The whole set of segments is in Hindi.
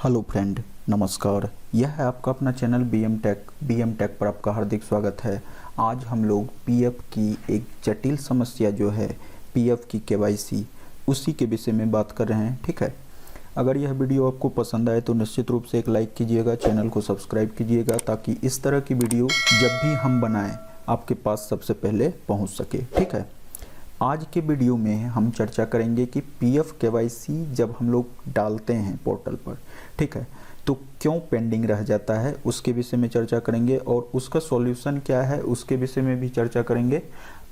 हेलो फ्रेंड, नमस्कार। यह है आपका अपना चैनल बी एम टेक पर आपका हार्दिक स्वागत है। आज हम लोग पीएफ की एक जटिल समस्या जो है पीएफ की केवाईसी, उसी के विषय में बात कर रहे हैं। ठीक है, अगर यह वीडियो आपको पसंद आए तो निश्चित रूप से एक लाइक कीजिएगा, चैनल को सब्सक्राइब कीजिएगा ताकि इस तरह की वीडियो जब भी हम बनाएं आपके पास सबसे पहले पहुँच सके। ठीक है, आज के वीडियो में हम चर्चा करेंगे कि पीएफ केवाईसी जब हम लोग डालते हैं पोर्टल पर, ठीक है, तो क्यों पेंडिंग रह जाता है, उसके विषय में चर्चा करेंगे और उसका सॉल्यूशन क्या है उसके विषय में भी चर्चा करेंगे।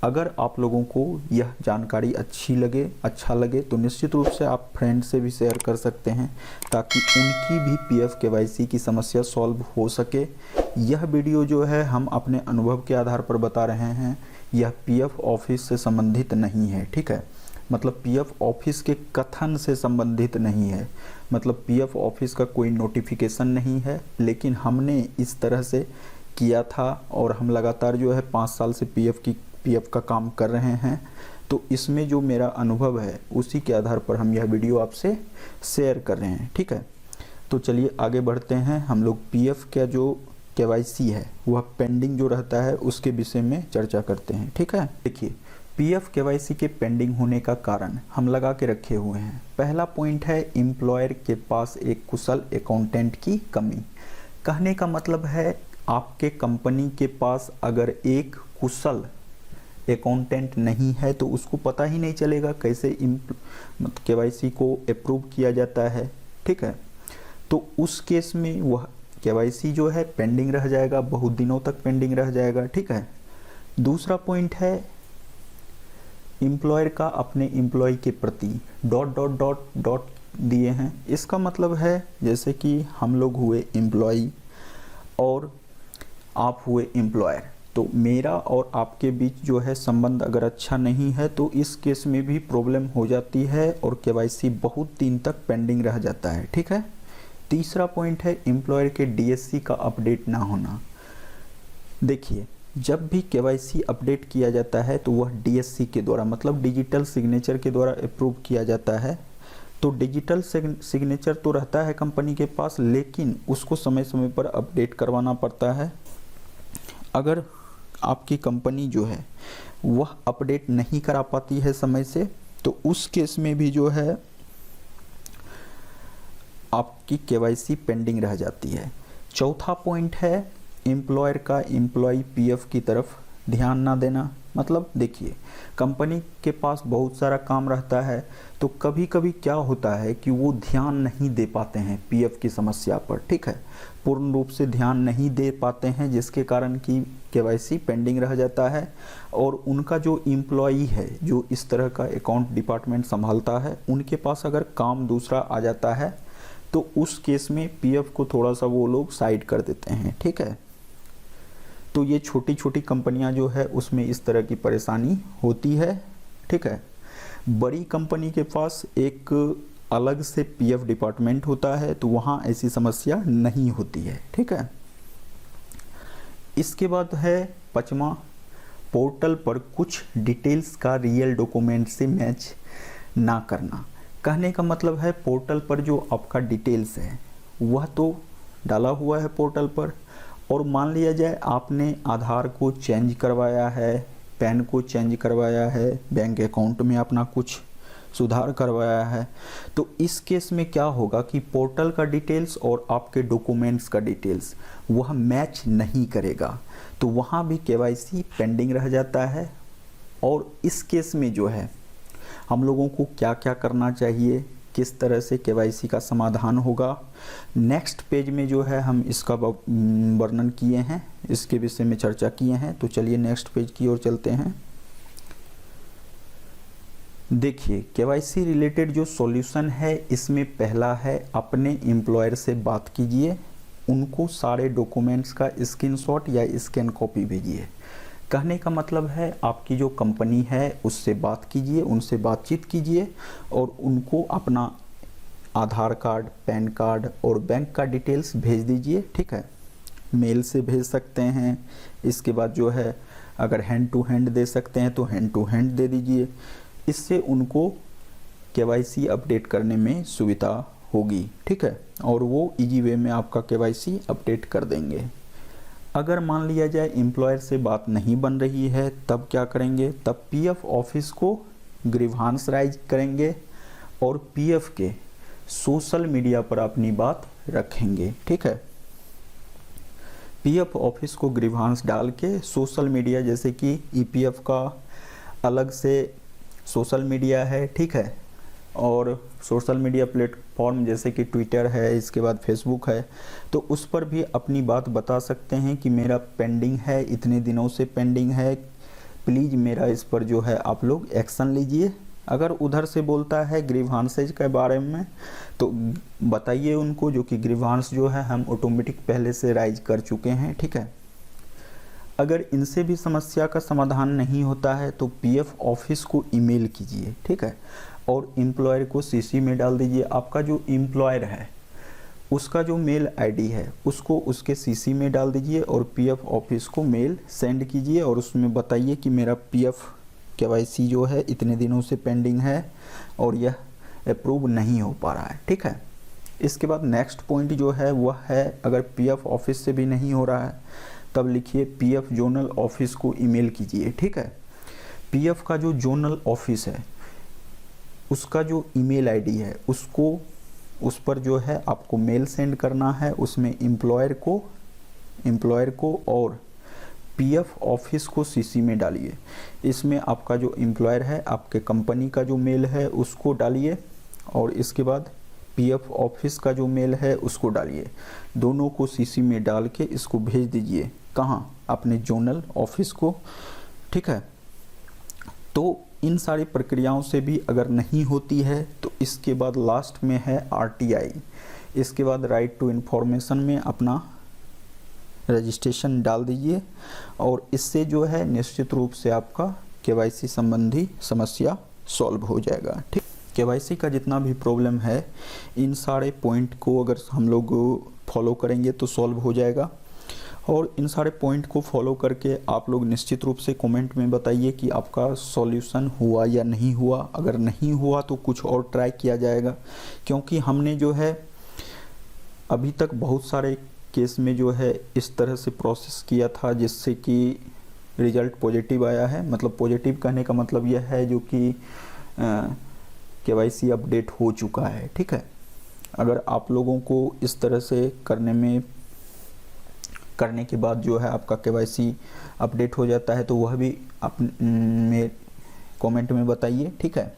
अगर आप लोगों को यह जानकारी अच्छा लगे तो निश्चित रूप से आप फ्रेंड से भी शेयर कर सकते हैं ताकि उनकी भी पीएफ केवाईसी की समस्या सॉल्व हो सके। यह वीडियो जो है हम अपने अनुभव के आधार पर बता रहे हैं, यह पीएफ ऑफिस से संबंधित नहीं है। ठीक है, मतलब पीएफ ऑफिस के कथन से संबंधित नहीं है, मतलब पीएफ ऑफिस का कोई नोटिफिकेशन नहीं है, लेकिन हमने इस तरह से किया था और हम लगातार जो है 5 साल से पीएफ का काम कर रहे हैं। तो इसमें जो मेरा अनुभव है उसी के आधार पर हम यह वीडियो आपसे शेयर कर रहे हैं। ठीक है, तो चलिए आगे बढ़ते हैं। हम लोग पीएफ का जो केवाईसी है वह पेंडिंग जो रहता है उसके विषय में चर्चा करते हैं। ठीक है, देखिए पीएफ केवाईसी के पेंडिंग होने का कारण हम लगा के रखे हुए हैं। पहला पॉइंट है एम्प्लॉयर के पास एक कुशल अकाउंटेंट की कमी। कहने का मतलब है आपके कंपनी के पास अगर एक कुशल अकाउंटेंट नहीं है तो उसको पता ही नहीं चलेगा कैसे केवाईसी को अप्रूव किया जाता है। ठीक है, तो उस केस में वह केवाईसी जो है पेंडिंग रह जाएगा, बहुत दिनों तक पेंडिंग रह जाएगा। ठीक है, दूसरा पॉइंट है एम्प्लॉयर का अपने एम्प्लॉय के प्रति ... दिए हैं। इसका मतलब है जैसे कि हम लोग हुए एम्प्लॉय और आप हुए एम्प्लॉयर, तो मेरा और आपके बीच जो है संबंध अगर अच्छा नहीं है तो इस केस में भी प्रॉब्लम हो जाती है और केवाईसी बहुत दिन तक पेंडिंग रह जाता है। ठीक है, तीसरा पॉइंट है एम्प्लॉयर के डीएससी का अपडेट ना होना। देखिए जब भी केवाईसी अपडेट किया जाता है तो वह डीएससी के द्वारा, मतलब डिजिटल सिग्नेचर के द्वारा अप्रूव किया जाता है। तो डिजिटल सिग्नेचर तो रहता है कंपनी के पास, लेकिन उसको समय समय पर अपडेट करवाना पड़ता है। अगर आपकी कंपनी जो है वह अपडेट नहीं करा पाती है समय से तो उस केस में भी जो है आपकी केवाईसी पेंडिंग रह जाती है। चौथा पॉइंट है एम्प्लॉयर का एम्प्लॉय पीएफ की तरफ ध्यान ना देना। मतलब देखिए कंपनी के पास बहुत सारा काम रहता है तो कभी कभी क्या होता है कि वो ध्यान नहीं दे पाते हैं पीएफ की समस्या पर। ठीक है, पूर्ण रूप से ध्यान नहीं दे पाते हैं जिसके कारण कि केवाईसी पेंडिंग रह जाता है। और उनका जो एम्प्लॉई है जो इस तरह का अकाउंट डिपार्टमेंट संभालता है, उनके पास अगर काम दूसरा आ जाता है तो उस केस में पीएफ को थोड़ा सा वो लोग साइड कर देते हैं। ठीक है, तो ये छोटी छोटी कंपनियां जो है उसमें इस तरह की परेशानी होती है। ठीक है, बड़ी कंपनी के पास एक अलग से पीएफ डिपार्टमेंट होता है तो वहाँ ऐसी समस्या नहीं होती है। ठीक है, इसके बाद है पांचवा, पोर्टल पर कुछ डिटेल्स का रियल डॉक्यूमेंट से मैच ना करना। कहने का मतलब है पोर्टल पर जो आपका डिटेल्स है वह तो डाला हुआ है पोर्टल पर, और मान लिया जाए आपने आधार को चेंज करवाया है, पैन को चेंज करवाया है, बैंक अकाउंट में अपना कुछ सुधार करवाया है, तो इस केस में क्या होगा कि पोर्टल का डिटेल्स और आपके डॉक्यूमेंट्स का डिटेल्स वह मैच नहीं करेगा, तो वहाँ भी केवाईसी पेंडिंग रह जाता है। और इस केस में जो है हम लोगों को क्या क्या करना चाहिए, किस तरह से केवाईसी का समाधान होगा, नेक्स्ट पेज में जो है हम इसका वर्णन किए हैं, इसके विषय में चर्चा किए हैं। तो चलिए नेक्स्ट पेज की ओर चलते हैं। देखिए केवाईसी रिलेटेड जो सॉल्यूशन है इसमें पहला है अपने एम्प्लॉयर से बात कीजिए, उनको सारे डॉक्यूमेंट्स का स्क्रीनशॉट या स्कैन कॉपी भेजिए। कहने का मतलब है आपकी जो कंपनी है उससे बात कीजिए, उनसे बातचीत कीजिए और उनको अपना आधार कार्ड, पैन कार्ड और बैंक का डिटेल्स भेज दीजिए। ठीक है, मेल से भेज सकते हैं। इसके बाद जो है अगर हैंड टू हैंड दे सकते हैं तो हैंड टू हैंड दे दीजिए। इससे उनको केवाईसी अपडेट करने में सुविधा होगी, ठीक है, और वो इजी वे में आपका केवाईसी अपडेट कर देंगे। अगर मान लिया जाए एम्प्लॉयर से बात नहीं बन रही है, तब क्या करेंगे, तब पीएफ ऑफिस को ग्रीवांस राइज करेंगे और पीएफ के सोशल मीडिया पर अपनी बात रखेंगे, ठीक है। पीएफ ऑफिस को ग्रीवांस डाल के सोशल मीडिया, जैसे कि ईपीएफ का अलग से सोशल मीडिया है, ठीक है, और सोशल मीडिया प्लेटफॉर्म जैसे कि ट्विटर है, इसके बाद फेसबुक है, तो उस पर भी अपनी बात बता सकते हैं कि मेरा पेंडिंग है, इतने दिनों से पेंडिंग है, प्लीज़ मेरा इस पर जो है आप लोग एक्शन लीजिए। अगर उधर से बोलता है ग्रीवांसेज के बारे में तो बताइए उनको, जो कि ग्रीवांस जो है हम ऑटोमेटिक पहले से राइज कर चुके हैं, ठीक है। अगर इनसे भी समस्या का समाधान नहीं होता है तो पीएफ ऑफिस को ईमेल कीजिए, ठीक है, और एम्प्लॉयर को सीसी में डाल दीजिए। आपका जो एम्प्लॉयर है उसका जो मेल आईडी है उसको उसके सीसी में डाल दीजिए और पीएफ ऑफिस को मेल सेंड कीजिए और उसमें बताइए कि मेरा पीएफ केवाईसी जो है इतने दिनों से पेंडिंग है और यह अप्रूव नहीं हो पा रहा है, ठीक है। इसके बाद नेक्स्ट पॉइंट जो है वह है, अगर पीएफ ऑफिस से भी नहीं हो रहा है तब लिखिए पीएफ जोनल ऑफिस को ईमेल कीजिए, ठीक है। पीएफ का जो जोनल ऑफिस है उसका जो ईमेल आईडी है उसको उस पर जो है आपको मेल सेंड करना है, उसमें एम्प्लॉयर को और पीएफ ऑफिस को सीसी में डालिए। इसमें आपका जो एम्प्लॉयर है आपके कंपनी का जो मेल है उसको डालिए और इसके बाद पीएफ ऑफिस का जो मेल है उसको डालिए। दोनों को सीसी में डाल के इसको भेज दीजिए, कहाँ, अपने जोनल ऑफिस को, ठीक है। तो इन सारी प्रक्रियाओं से भी अगर नहीं होती है तो इसके बाद लास्ट में है आरटीआई। इसके बाद राइट टू इन्फॉर्मेशन में अपना रजिस्ट्रेशन डाल दीजिए और इससे जो है निश्चित रूप से आपका केवाईसी संबंधी समस्या सॉल्व हो जाएगा, ठीक। केवाईसी का जितना भी प्रॉब्लम है इन सारे पॉइंट को अगर हम लोग फॉलो करेंगे तो सॉल्व हो जाएगा। और इन सारे पॉइंट को फॉलो करके आप लोग निश्चित रूप से कमेंट में बताइए कि आपका सॉल्यूशन हुआ या नहीं हुआ। अगर नहीं हुआ तो कुछ और ट्राई किया जाएगा, क्योंकि हमने जो है अभी तक बहुत सारे केस में जो है इस तरह से प्रोसेस किया था जिससे कि रिजल्ट पॉजिटिव आया है। मतलब पॉजिटिव कहने का मतलब यह है जो कि केवाईसी अपडेट हो चुका है, ठीक है। अगर आप लोगों को इस तरह से करने के बाद जो है आपका केवाईसी अपडेट हो जाता है तो वह भी आप में कमेंट में बताइए, ठीक है।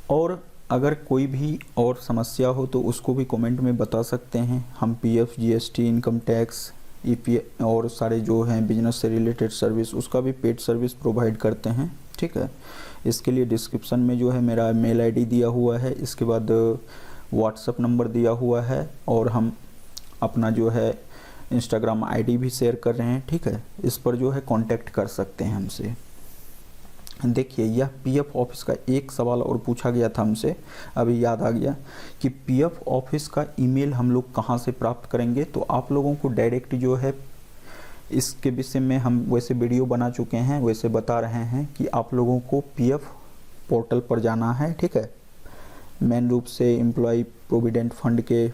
और अगर कोई भी और समस्या हो तो उसको भी कमेंट में बता सकते हैं। हम PF, GST, income tax, EPF और सारे जो हैं बिजनेस से रिलेटेड सर्विस उसका भी पेड सर्विस प्रोवाइड करते हैं, ठीक है। इसके लिए डिस्क्रिप्शन में जो है मेरा मेल आईडी दिया हुआ है, इसके बाद व्हाट्सएप नंबर दिया हुआ है और हम अपना जो है इंस्टाग्राम आईडी भी शेयर कर रहे हैं, ठीक है। इस पर जो है कांटेक्ट कर सकते हैं हमसे। देखिए यह पीएफ ऑफिस का एक सवाल और पूछा गया था हमसे, अभी याद आ गया कि पीएफ ऑफिस का ईमेल हम लोग कहाँ से प्राप्त करेंगे। तो आप लोगों को डायरेक्ट जो है इसके विषय में हम वैसे वीडियो बना चुके हैं, वैसे बता रहे हैं कि आप लोगों को पीएफ पोर्टल पर जाना है, ठीक है। मेन रूप से एम्प्लॉय प्रोविडेंट फंड के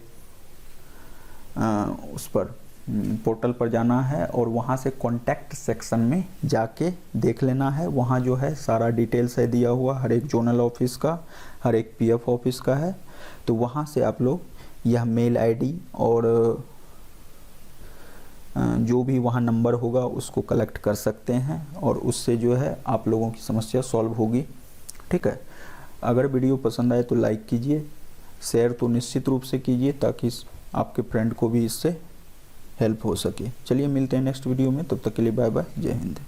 उस पर पोर्टल पर जाना है और वहाँ से कॉन्टैक्ट सेक्शन में जाके देख लेना है। वहाँ जो है सारा डिटेल्स है दिया हुआ, हर एक जोनल ऑफिस का, हर एक पीएफ ऑफिस का है। तो वहाँ से आप लोग यह मेल आईडी और जो भी वहाँ नंबर होगा उसको कलेक्ट कर सकते हैं और उससे जो है आप लोगों की समस्या सॉल्व होगी, ठीक है। अगर वीडियो पसंद आए तो लाइक कीजिए, शेयर तो निश्चित रूप से कीजिए ताकि आपके फ्रेंड को भी इससे हेल्प हो सके। चलिए मिलते हैं नेक्स्ट वीडियो में, तब तक के लिए बाय बाय, जय हिंद।